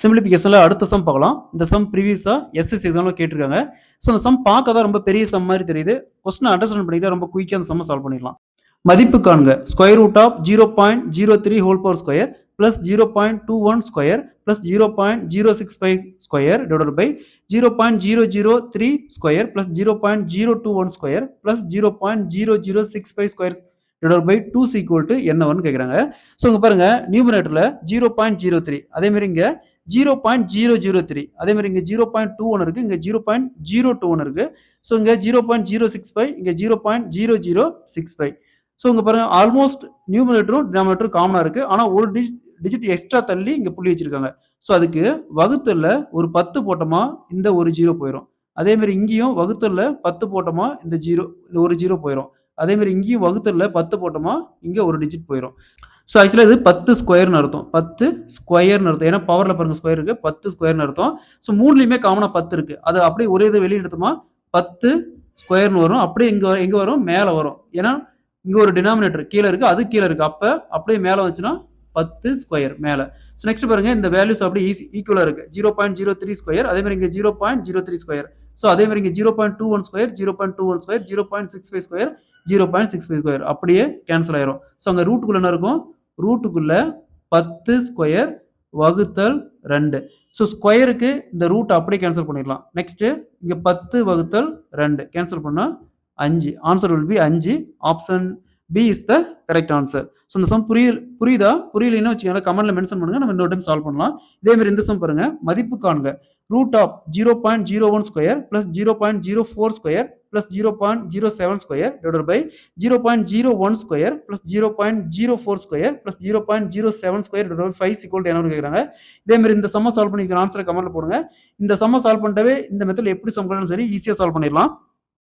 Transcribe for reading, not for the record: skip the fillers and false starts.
சிம்பிளிஃபிகேஷன்ல அடுத்த சம் பார்க்கலாம். இந்த சம் ப்ரீவியஸா எஸ்எஸ்சி எக்ஸாம்ல கேட்டிருக்காங்க. ஸோ அந்த சம் பார்க்க தான் ரொம்ப பெரிய சம் மாதிரி தெரியுது. கொஸ்டின் அண்டர்ஸ்டாண்ட் பண்ணிக்கிட்டா ரொம்ப குயிக்கா அந்த சம்ம சால்வ் பண்ணிடலாம். மதிப்பு காண்க. Square root of 0.03 whole power square plus 0.21 square plus 0.065 square divided by 0.003 square plus 0.021 square plus 0.0065 square divided by 2 equal to என்ன வரும்னு கேட்குறாங்க. ஸோ இங்கே பாருங்க நியூமரேட்டர்ல 0.03 அதே மாதிரி இங்கே 0.003 அதே மாதிரி இங்க 0.21 இருக்கு, இங்க 0.021 இருக்கு. ஸோ இங்க 0.065 இங்க 0.0065. ஸோ இங்க பாருங்க ஆல்மோஸ்ட் நியூமரேட்டரும் டினாமினேட்டரும் காமனா இருக்கு. ஆனா ஒரு டிஜிட் எக்ஸ்ட்ரா தள்ளி இங்க புள்ளி வச்சிருக்காங்க. ஸோ அதுக்கு வகுத்தல்ல ஒரு 10 போட்டோமா இந்த ஒரு 0 போயிடும். அதே மாதிரி இங்கேயும் வகுத்தல்ல 10 போட்டோமா இந்த ஒரு 0 போயிடும். அதே மாதிரி இங்கேயும் வகுத்தல்ல 10 போட்டோமா இங்க ஒரு டிஜிட் போயிடும். ஸோ ஆக்சுவலாக இது 10 ஸ்கொயர்னு அர்த்தம். 10 ஸ்கொயர்னு அர்த்தம். ஏன்னா பவரில் பாருங்க ஸ்கொயர் இருக்கு, 10 ஸ்கொயர்னு அர்த்தம். ஸோ மூணுலையுமே காமனாக 10 இருக்கு. அது அப்படியே ஒரே இது வெளியே எடுத்தோமா 10 ஸ்கொயர்னு வரும். அப்படியே எங்க வரும், மேலே வரும். ஏன்னா இங்க ஒரு டினாமினேட்டர் கீழே இருக்கு, அது கீழே இருக்கு. அப்ப அப்படியே மேலே வச்சுன்னா 10 ஸ்கொயர் மேலே. ஸோ நெக்ஸ்ட் பாருங்க இந்த வேல்யூஸ் அப்படியே ஈக்குவலா இருக்கு. 0.03 ஸ்கொயர் அதே மாதிரி இங்க 0.03 ஸ்கொயர். ஸோ அதே மாதிரி இங்க 0.21 ஸ்கொயர் 0.21 ஸ்கொயர் 0.65 ஸ்கொயர் 0.65 ஸ்கொயர் அப்படியே கேன்சல் ஆயிரும். ஸோ அங்க ரூட்டுக்குள்ள என்ன இருக்கும், ரூட்டுக்குள்ள 10 ஸ்கொயர் வகுத்தல் 2. ஸோ ஸ்கொயருக்கு இந்த ரூட் அப்படியே கேன்சல் பண்ணிடலாம். நெக்ஸ்ட் இங்க 10 வகுத்தல் 2 கேன்சல் பண்ணா 5. Answer will be 5. Option B is the correct answer. So இந்த சம் புரியுதா? புரியலன்னு வச்சுக்கோங்க, கமெண்ட்ல மென்ஷன் பண்ணுங்க, நம்ம இன்னொரு டைம் சால்வ் பண்ணலாம். இதே மாதிரி இந்த சம் பாருங்க, மதிப்பு காண்க. Root of 0.01 square plus 0.04 square plus 0.07 square divided by 0.01 square plus 0.04 square plus 0.07 square divided by 5 equal to என்ன கேட்குறாங்க. இதே மாதிரி இந்த சம்ம சால்வ் பண்ணிக்கிற ஆன்சரை கமெண்ட்ல போடுங்க. இந்த சம்ம சால்வ் பண்ணிட்டவே இந்த மெத்தட் எப்படி சம் சரி ஈஸியாக சால்வ் பண்ணிடலாம்.